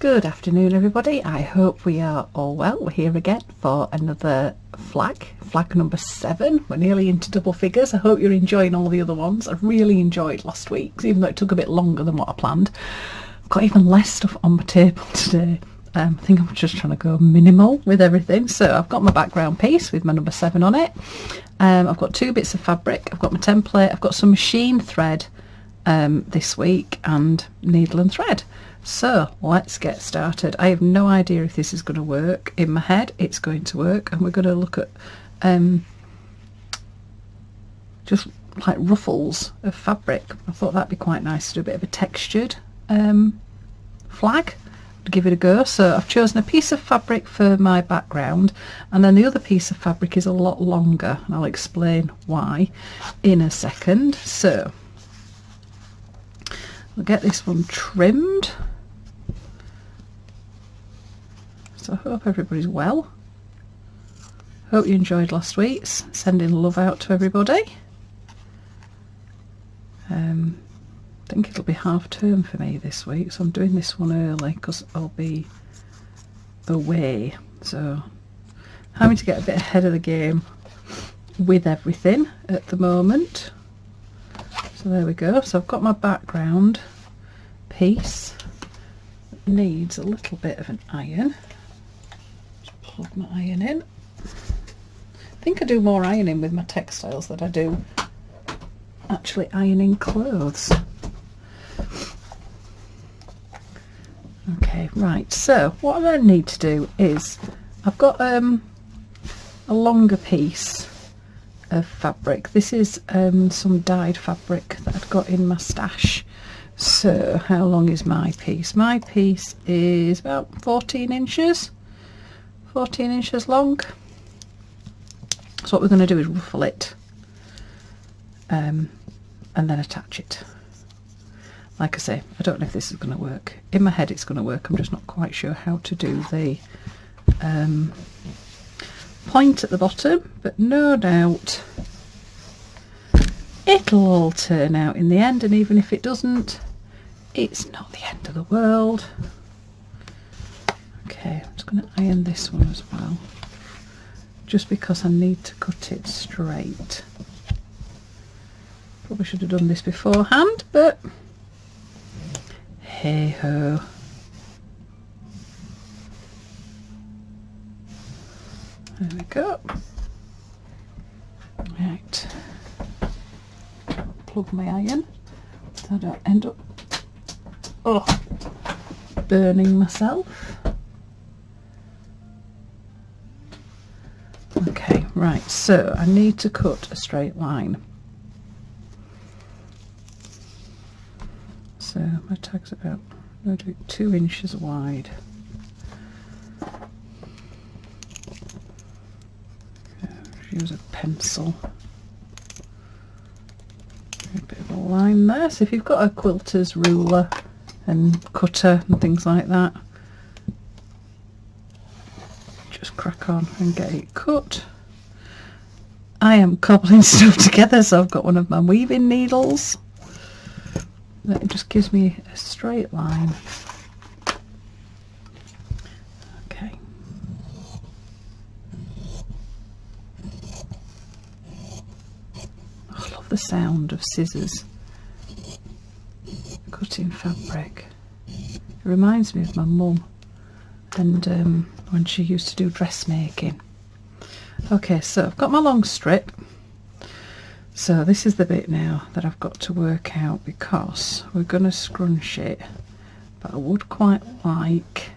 Good afternoon everybody, I hope we are all well. We're here again for another flag number 7. We're nearly into double figures. I hope you're enjoying all the other ones. I really enjoyed last week's, even though it took a bit longer than what I planned. I've got even less stuff on my table today. I think I'm just trying to go minimal with everything. So I've got my background piece with my number 7 on it. I've got 2 bits of fabric, I've got my template, I've got some machine thread this week and needle and thread. So let's get started. I have no idea if this is going to work. In my head it's going to work, and we're going to look at just like ruffles of fabric. I thought that'd be quite nice to do a bit of a textured flag to give it a go. So I've chosen a piece of fabric for my background, and then the other piece of fabric is a lot longer, and I'll explain why in a second. So we'll get this one trimmed. So I hope everybody's well. Hope you enjoyed last week's. Sending love out to everybody. I think it'll be half term for me this week, so I'm doing this one early because I'll be away. So having to get a bit ahead of the game with everything at the moment. So there we go. So I've got my background piece that needs a little bit of an iron. Just plug my iron in. I think I do more ironing with my textiles than I do actually ironing clothes. Okay, right, so what I need to do is I've got a longer piece of fabric. This is some dyed fabric that I've got in my stash. So how long is my piece? My piece is about 14 inches long. So what we're going to do is ruffle it and then attach it. Like I say, I don't know if this is going to work. In my head it's going to work, I'm just not quite sure how to do the point at the bottom, but no doubt it'll all turn out in the end, and even if it doesn't, it's not the end of the world. Okay, I'm just going to iron this one as well, just because I need to cut it straight. Probably should have done this beforehand, but hey ho. There we go. Right, plug my iron so I don't end up burning myself. Okay, right, so I need to cut a straight line. So my tag's about, I'm going to do it 2 inches wide. Use a pencil. A bit of a line there. So if you've got a quilter's ruler and cutter and things like that, just crack on and get it cut. I am cobbling stuff together, so I've got one of my weaving needles that just gives me a straight line. Okay. I love the sound of scissors cutting fabric. It reminds me of my mum and when she used to do dressmaking. Okay, so I've got my long strip. So this is the bit now that I've got to work out, because we're going to scrunch it, but I would quite like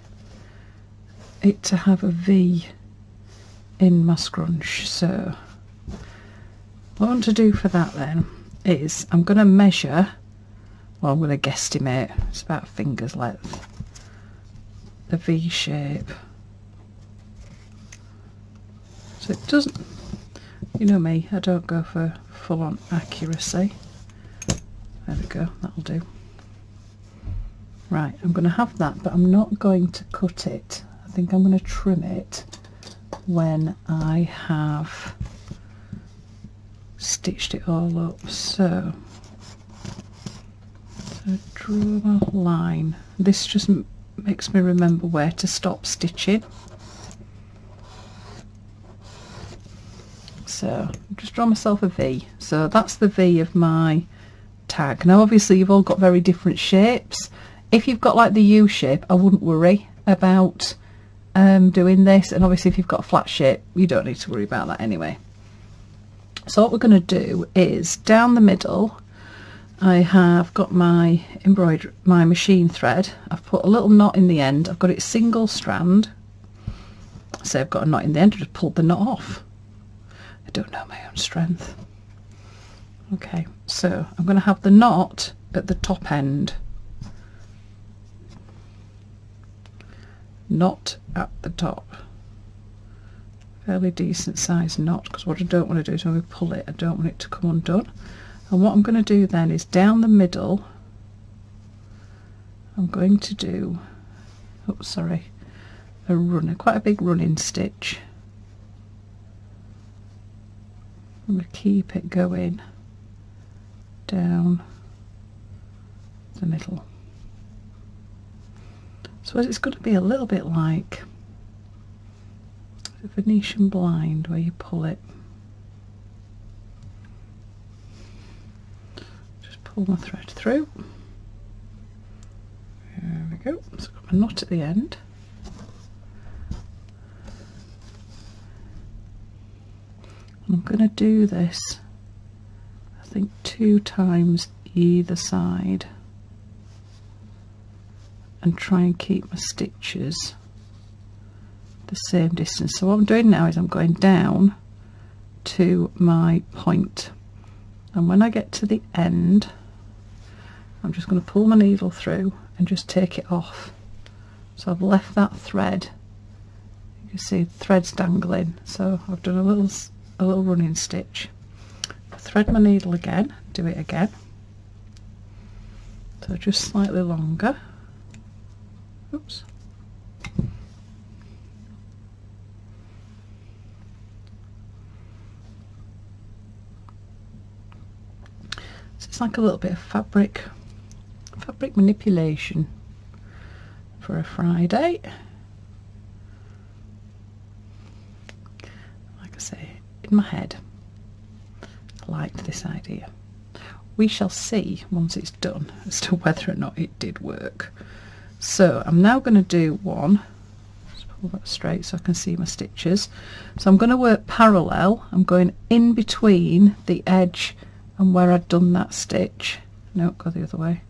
it to have a V in my scrunch. So what I want to do for that then is I'm going to measure, well, I'm going to guesstimate, it's about a finger's length, the V shape. So it doesn't, you know me, I don't go for full-on accuracy. There we go, that'll do. Right, I'm going to have that, but I'm not going to cut it. I think I'm going to trim it when I have stitched it all up. So draw a line. This just makes me remember where to stop stitching. So just draw myself a V. So that's the V of my tag. Now obviously you've all got very different shapes. If you've got like the U shape, I wouldn't worry about doing this, and obviously if you've got a flat shape you don't need to worry about that anyway. So what we're going to do is down the middle I have got my machine thread. I've put a little knot in the end. I've got it single strand, so I've got a knot in the end. I just pulled the knot off. I don't know my own strength. Okay, so I'm going to have the knot at the top end. Knot at the top. Fairly decent size knot, because what I don't want to do is when we pull it, I don't want it to come undone. And what I'm going to do then is down the middle, I'm going to do, oh sorry, quite a big running stitch. I'm going to keep it going down the middle. So it's going to be a little bit like a Venetian blind where you pull it. Just pull my thread through. There we go. So I've got my knot at the end. I'm going to do this, I think 2 times either side, and try and keep my stitches the same distance. So what I'm doing now is I'm going down to my point, and when I get to the end I'm just going to pull my needle through and just take it off. So I've left that thread, you can see the thread's dangling, so I've done a little running stitch. Thread my needle again, do it again, so just slightly longer. Oops. So it's like a little bit of fabric manipulation for a Friday. Like I say, in my head I liked this idea. We shall see once it's done as to whether or not it did work. So I'm now going to do one, just pull that straight so I can see my stitches. So I'm going to work parallel. I'm going in between the edge and where I'd done that stitch. No, go the other way.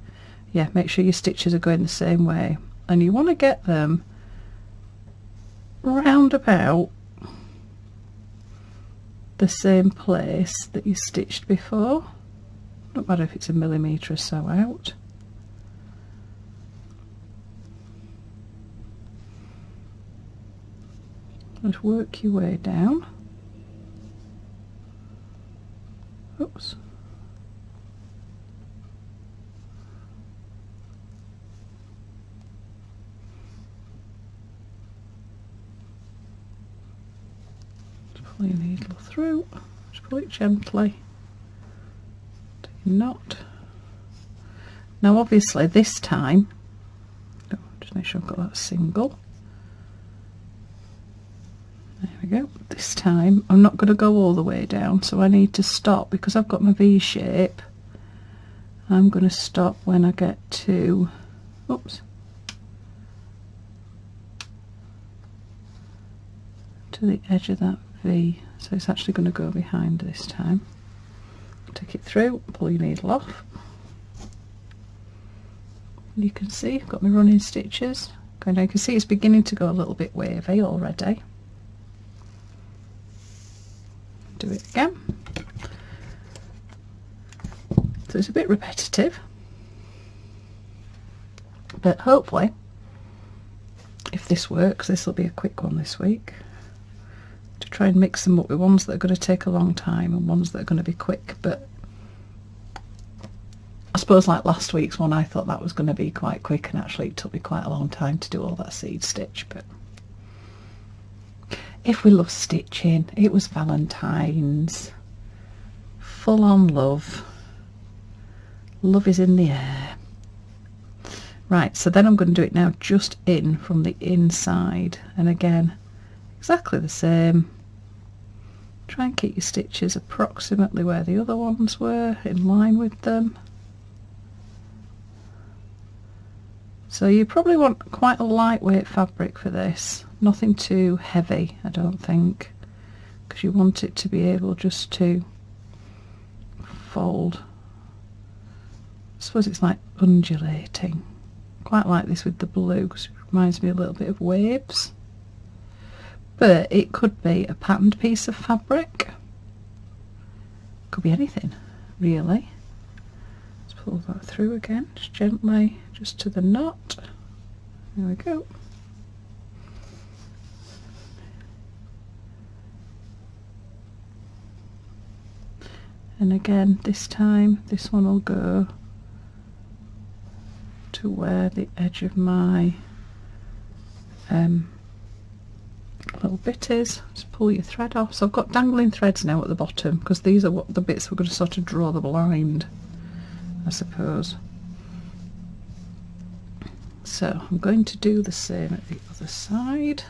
Yeah, make sure your stitches are going the same way, and you want to get them round about the same place that you stitched before. Don't matter if it's a millimetre or so out. Just work your way down. Oops. Just pull your needle through. Just pull it gently. Take a knot. Now obviously this time, just make sure I've got that single. There we go. This time I'm not going to go all the way down, so I need to stop because I've got my V shape. I'm going to stop when I get to, oops, to the edge of that V. So it's actually going to go behind this time. Take it through, pull your needle off. You can see I've got my running stitches going down. You can see it's beginning to go a little bit wavy already. Do it again. So it's a bit repetitive, but hopefully if this works, this will be a quick one this week, to try and mix them up with ones that are going to take a long time and ones that are going to be quick. But I suppose like last week's one, I thought that was going to be quite quick, and actually it took me quite a long time to do all that seed stitch. But if we love stitching, it was Valentine's, full on love. Love is in the air. Right, so then I'm going to do it now just in from the inside, and again exactly the same. Try and keep your stitches approximately where the other ones were, in line with them. So you probably want quite a lightweight fabric for this, nothing too heavy I don't think, because you want it to be able just to fold. I suppose it's like undulating. Quite like this with the blue because it reminds me a little bit of waves. But it could be a patterned piece of fabric. Could be anything, really. Let's pull that through again, just gently, just to the knot. There we go. And again, this time, this one will go to where the edge of my little bit is. Just pull your thread off. So I've got dangling threads now at the bottom because these are what the bits we're going to sort of draw the blind, I suppose. So I'm going to do the same at the other side.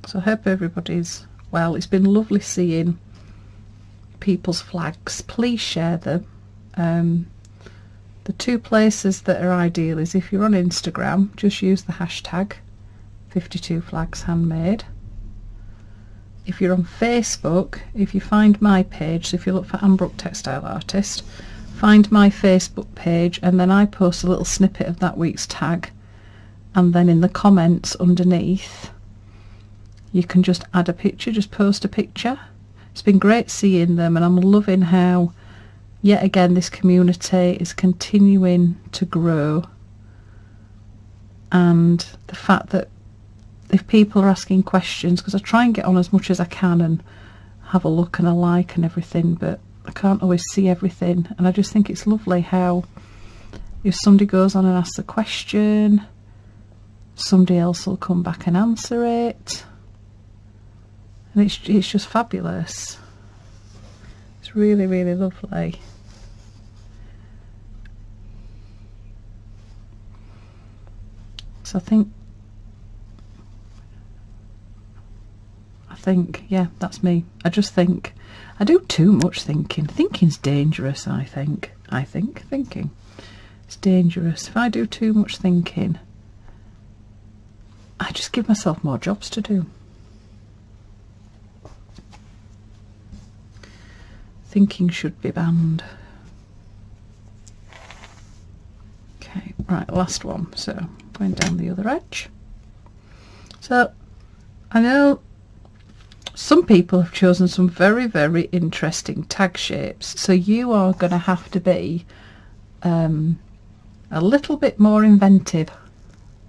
So I hope everybody's well. It's been lovely seeing people's flags. Please share them. The two places that are ideal is if you're on Instagram, just use the hashtag 52flagshandmade. If you're on Facebook, if you find my page, so if you look for Anne Brook Textile Artist, find my Facebook page, and then I post a little snippet of that week's tag, and then in the comments underneath you can just add a picture, just post a picture. It's been great seeing them, and I'm loving how yet again this community is continuing to grow, and the fact that if people are asking questions, because I try and get on as much as I can and have a look and a like and everything, but I can't always see everything, and I just think it's lovely how if somebody goes on and asks a question, somebody else will come back and answer it, and it's just fabulous. It's really, really lovely. So I think, yeah, that's me. I just think I do too much thinking. Thinking's dangerous, I think. Thinking it's dangerous. If I do too much thinking, I just give myself more jobs to do. Thinking should be banned. Okay, right, last one. So going down the other edge. So I know some people have chosen some very, very interesting tag shapes, so you are going to have to be a little bit more inventive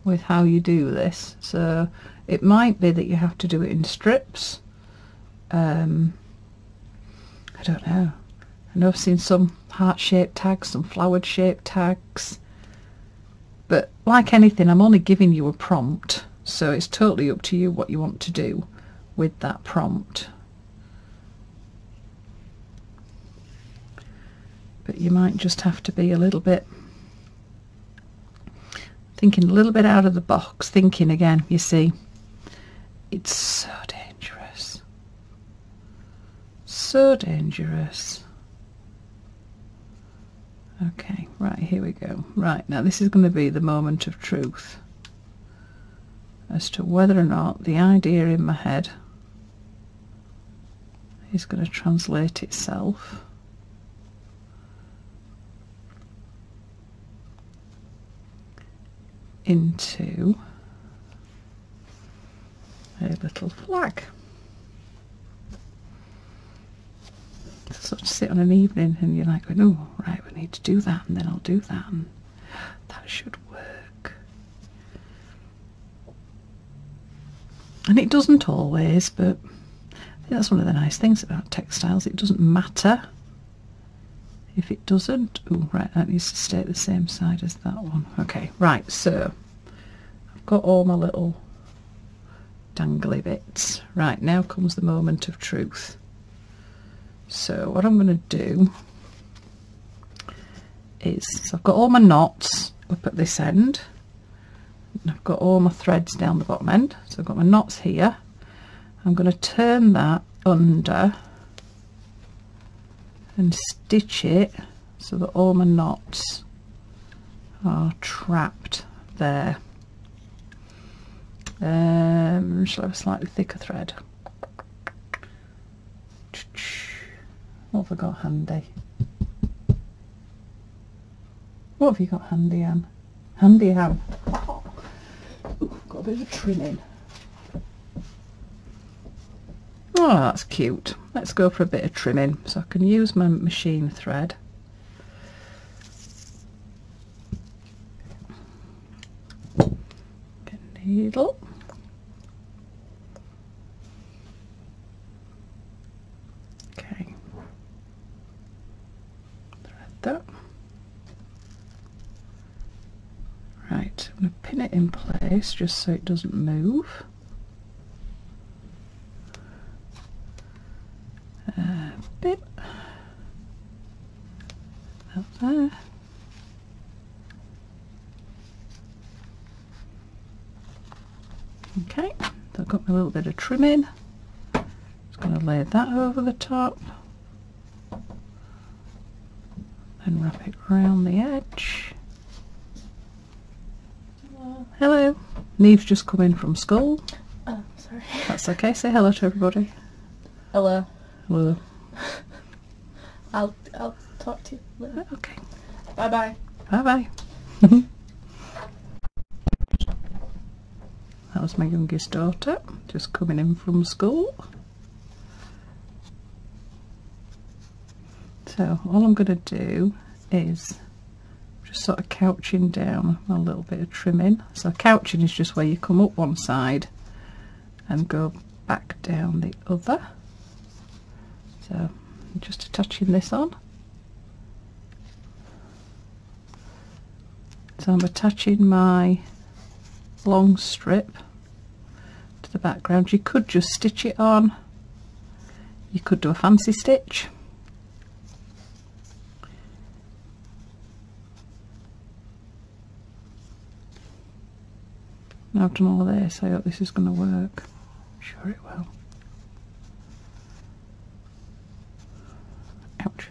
with how you do this. So it might be that you have to do it in strips. I don't know. I know I've seen some heart-shaped tags, some flowered-shaped tags, but like anything, I'm only giving you a prompt, so it's totally up to you what you want to do with that prompt. But you might just have to be a little bit thinking a little bit out of the box. Thinking again, you see, it's so dangerous, so dangerous. Okay, right, here we go. Right, now this is going to be the moment of truth as to whether or not the idea in my head is going to translate itself into a little flag. So to sit on an evening and you're like, oh, right, we need to do that, and then I'll do that, and that should work. And it doesn't always, but I think that's one of the nice things about textiles. It doesn't matter if it doesn't. Oh, right, that needs to stay at the same side as that one. Okay, right, so I've got all my little dangly bits. Right, now comes the moment of truth. So what I'm going to do is, so I've got all my knots up at this end, and I've got all my threads down the bottom end. So I've got my knots here. I'm going to turn that under and stitch it so that all my knots are trapped there. Shall I have a slightly thicker thread? What have I got handy? What have you got handy, Anne? Handy, Anne. Oh, got a bit of trimming. Oh, that's cute. Let's go for a bit of trimming. So I can use my machine thread. Get a needle. Okay. Thread that. Right, I'm going to pin it in place just so it doesn't move. Bit out there. Okay, so I've got my little bit of trimming. Just going to lay that over the top and wrap it around the edge. Hello. Hello. Neve's just come in from school. Oh, sorry. That's okay. Say hello to everybody. Hello. Hello. I'll talk to you later. Okay. Bye bye. Bye bye. That was my youngest daughter, just coming in from school. So all I'm going to do is just sort of couching down a little bit of trimming. So couching is just where you come up one side and go back down the other. So I'm just attaching this on. So I'm attaching my long strip to the background. You could just stitch it on. You could do a fancy stitch. Now I've done all of this, I hope this is going to work. I'm sure it will. Ouch.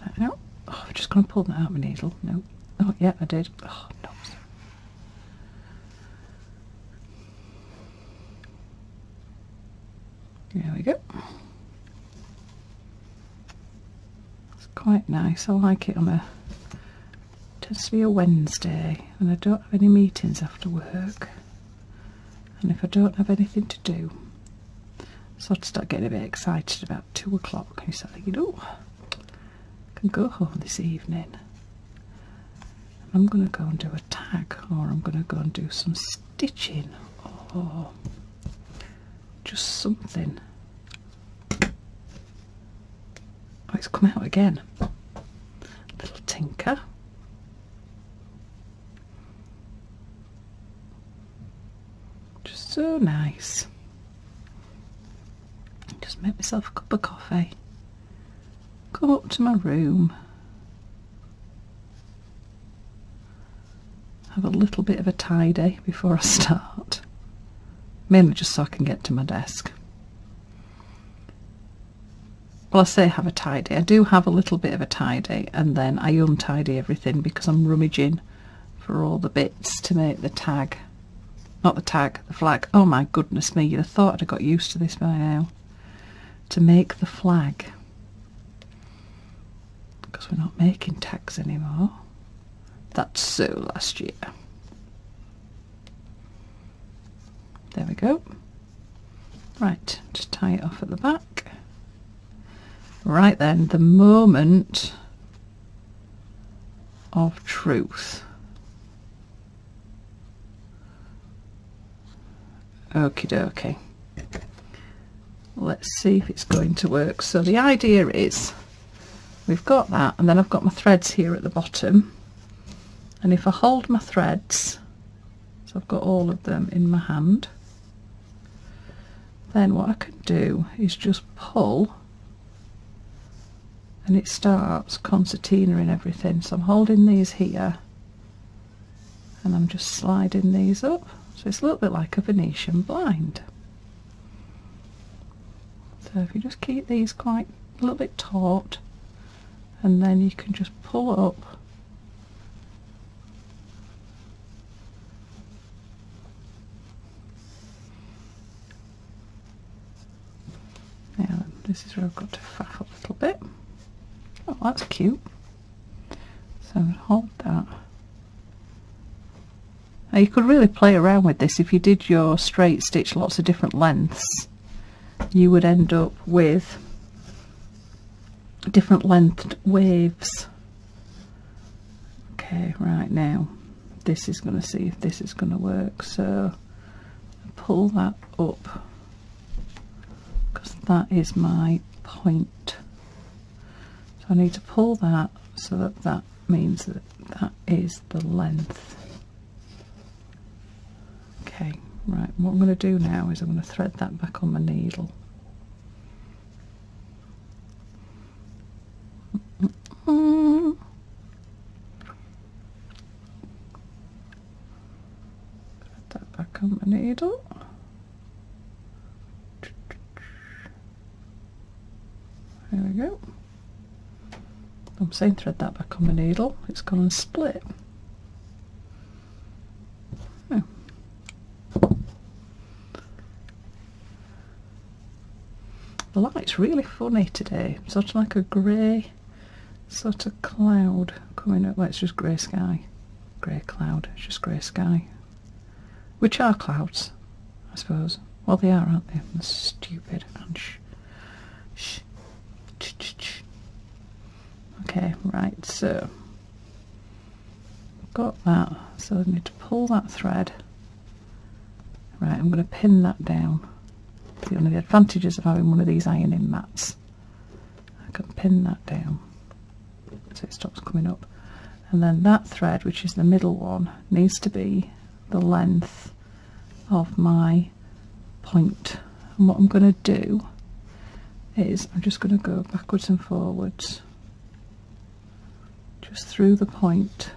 Get that out. Oh, I'm just going to pull that out of my needle. No. Oh, yeah, I did. Oh, no. There we go. It's quite nice. I like it on a, tends to be a Wednesday and I don't have any meetings after work, and if I don't have anything to do, I sort of start getting a bit excited about 2 o'clock and you start thinking, oh, I can go home this evening. I'm going to go and do a tag, or I'm going to go and do some stitching, or just something. Oh, it's come out again. Little tinker. Just so nice. Just make myself a cup of coffee. Come up to my room. Have a little bit of a tidy before I start. Mainly just so I can get to my desk. Well, I say have a tidy. I do have a little bit of a tidy, and then I untidy everything because I'm rummaging for all the bits to make the tag. Not the tag, the flag. Oh my goodness me, you'd have thought I'd have got used to this by now. To make the flag. Because we're not making tags anymore. That's so last year. There we go. Right, just tie it off at the back. Right then, the moment of truth. Okie dokie. Let's see if it's going to work. So the idea is, we've got that, and then I've got my threads here at the bottom. And if I hold my threads So I've got all of them in my hand. Then what I can do is just pull, and it starts concertina and everything. So I'm holding these here and I'm just sliding these up. So it's a little bit like a Venetian blind. So if you just keep these quite a little bit taut, and then you can just pull up. Now this is where I've got to faff a little bit. Oh, that's cute. So I'm going to hold that. Now you could really play around with this. If you did your straight stitch lots of different lengths, you would end up with different lengthed waves. Okay, right, now this is going to see if this is going to work. So pull that up, because that is my point. So I need to pull that so that that means that that is the length. Okay, right, what I'm going to do now is I'm going to thread that back on my needle. Thread that back on my needle. There we go. I'm saying thread that back on my needle. It's gone and split. Oh. The light's really funny today. Sort of like a grey sort of cloud coming up. Well, it's just grey sky. Grey cloud. It's just grey sky. Which are clouds, I suppose. Well, they are, aren't they? They're stupid. And shh. Okay, right, so got that, so I need to pull that thread. Right, I'm going to pin that down. See, one of the advantages of having one of these ironing mats, I can pin that down so it stops coming up. And then that thread, which is the middle one, needs to be the length of my point. And what I'm going to do is I'm just going to go backwards and forwards just through the point,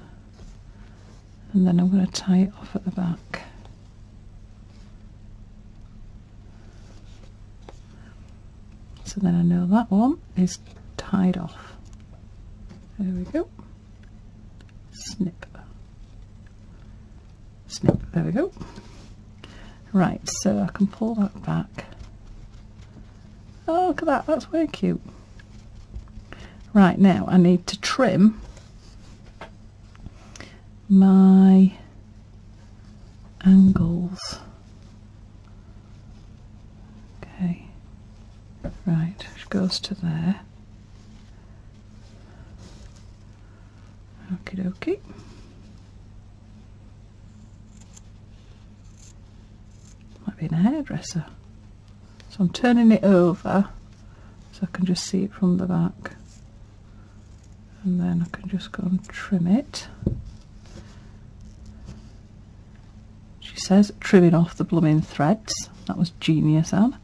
and then I'm going to tie it off at the back. So then I know that one is tied off. There we go. Snip. Snip. There we go. Right, so I can pull that back. Oh, look at that, that's very cute. Right, now I need to trim my angles. Okay, right, which goes to there. Okie dokie. Might be in a hairdresser. So I'm turning it over so I can just see it from the back, and then I can just go and trim it. She says trimming off the blooming threads. That was genius, Anne.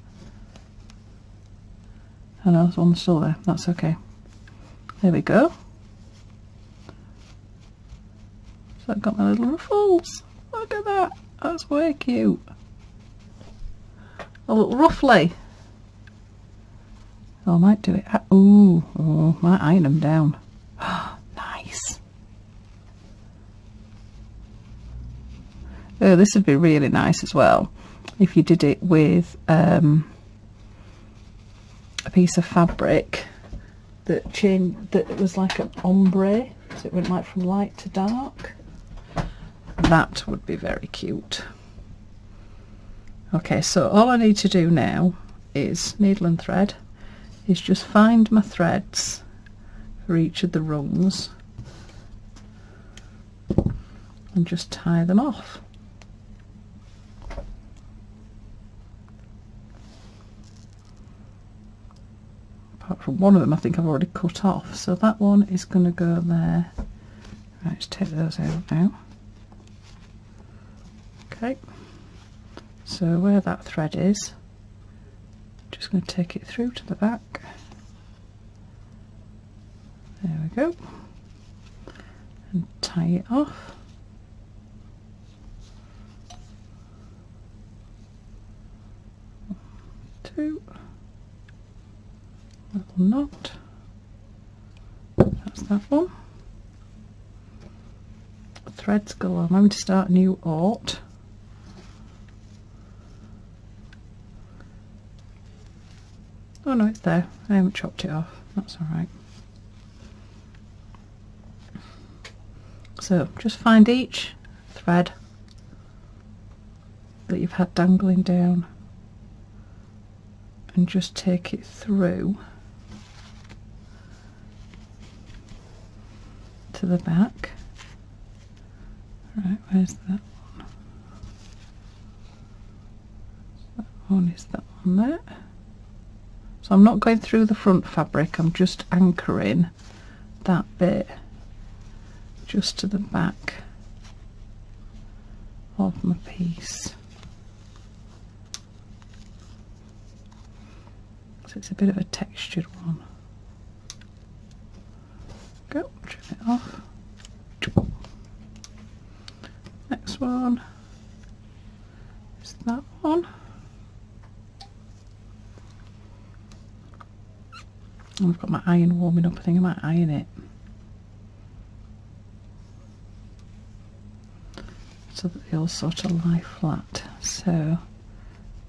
I know there's one still there, that's okay. There we go. So I've got my little ruffles. Look at that, that's way cute. A little ruffly. Oh, I might do it. Ooh, oh, might iron them down. Nice. Oh, this would be really nice as well if you did it with a piece of fabric that was like an ombre, so it went like from light to dark. That would be very cute. Okay, so all I need to do now is needle and thread, is just find my threads for each of the rungs and just tie them off. Apart from one of them I think I've already cut off, so that one is going to go there. Right, let's take those out now. Okay, so where that thread is, just going to take it through to the back. There we go, and tie it off. Two, little knot. That's that one. Threads go on. I'm going to start a new aught. Oh no, it's there. I haven't chopped it off. That's alright. So just find each thread that you've had dangling down and just take it through to the back. Right, where's that one? That one is that one there. So I'm not going through the front fabric, I'm just anchoring that bit just to the back of my piece. So it's a bit of a textured one. Go, trim it off. Next one is that one. And I've got my iron warming up, I think I might iron it. So that they all sort of lie flat. So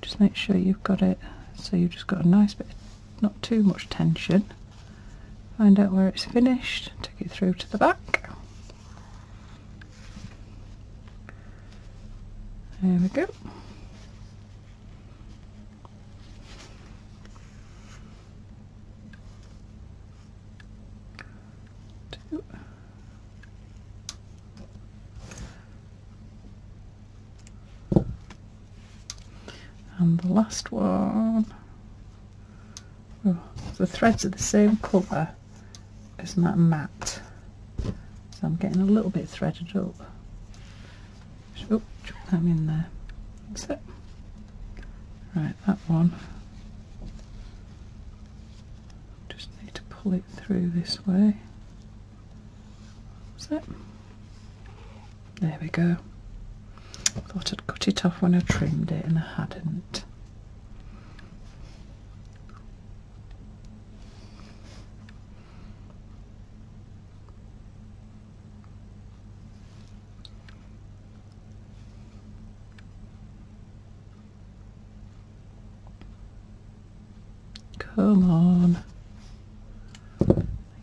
just make sure you've got it, so you've just got a nice bit, not too much tension. Find out where it's finished, take it through to the back. There we go. Two. And the last one. Oh, the threads are the same colour as that mat, so I'm getting a little bit threaded up. Oh, chuck them in there. That's it. Right, that one. Just need to pull it through this way. That's it. There we go. Thought I'd cut it off when I trimmed it and I hadn't. Come on.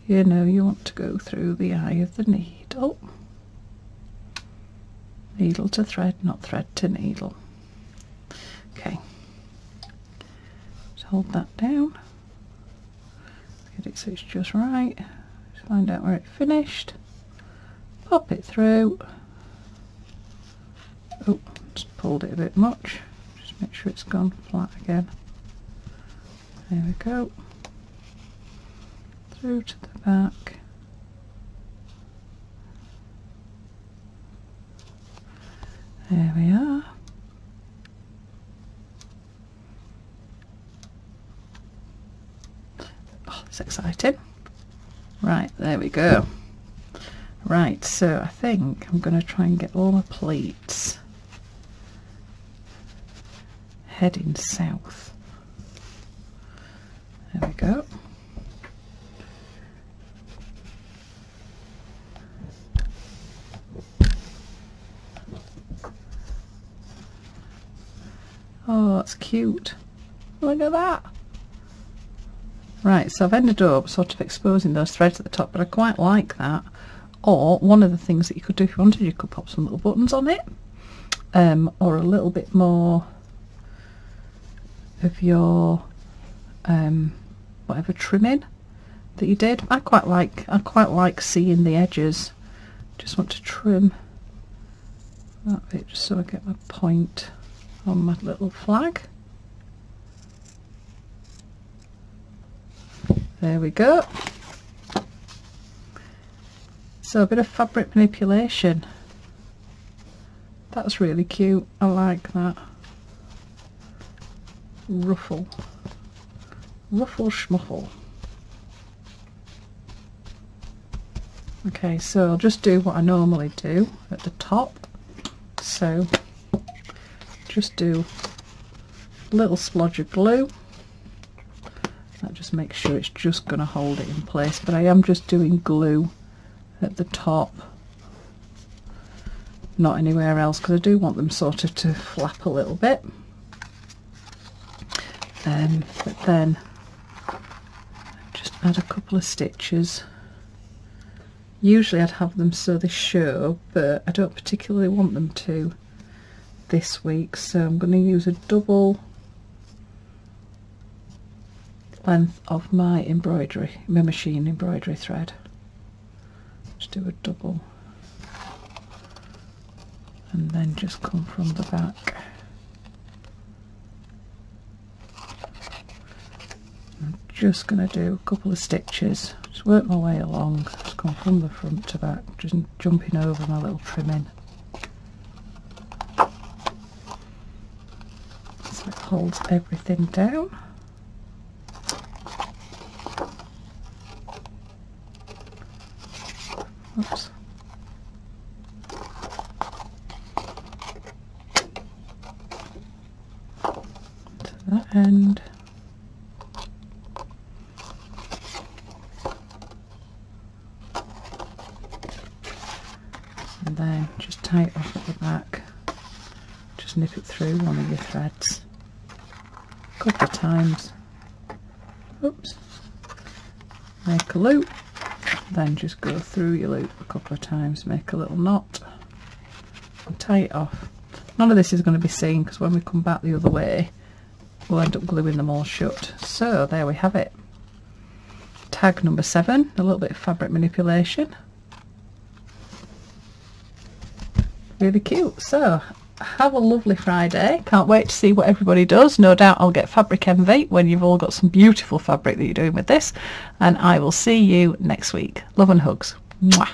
You know you want to go through the eye of the needle. Needle to thread, not thread to needle. Okay. Just hold that down. Get it so it's just right. Just find out where it finished. Pop it through. Oh, just pulled it a bit much. Just make sure it's gone flat again. There we go. Through to the back. There we are. Oh, that's exciting. Right, there we go. Right, so I think I'm going to try and get all my pleats heading south. There we go. Oh, that's cute. Look at that. Right, so I've ended up sort of exposing those threads at the top, but I quite like that. Or one of the things that you could do if you wanted, you could pop some little buttons on it, or a little bit more of your whatever trimming that you did. I quite like seeing the edges. Just want to trim that bit just so I get my point on my little flag. There we go. So a bit of fabric manipulation. That's really cute. I like that. Ruffle. Ruffle schmuffle. Okay, so I'll just do what I normally do at the top. So just do a little splodge of glue. That just makes sure it's just going to hold it in place, but I am just doing glue at the top, not anywhere else, because I do want them sort of to flap a little bit. But then just add a couple of stitches. Usually I'd have them so they show, but I don't particularly want them to this week, so I'm going to use a double length of my embroidery, my machine embroidery thread. Just do a double and then just come from the back. I'm just going to do a couple of stitches, just work my way along, just come from the front to back, just jumping over my little trimming. So it holds everything down. Oops. To that end. And then just tie it off at the back. Just nip it through one of your threads a couple of times. Oops. Make a loop. Then just go through your loop a couple of times, make a little knot and tie it off. None of this is going to be seen because when we come back the other way we'll end up gluing them all shut. So there we have it. Tag number 7, a little bit of fabric manipulation. Really cute. So have a lovely Friday. Can't wait to see what everybody does. No doubt I'll get fabric envy when you've all got some beautiful fabric that you're doing with this, and I will see you next week. Love and hugs. Mwah.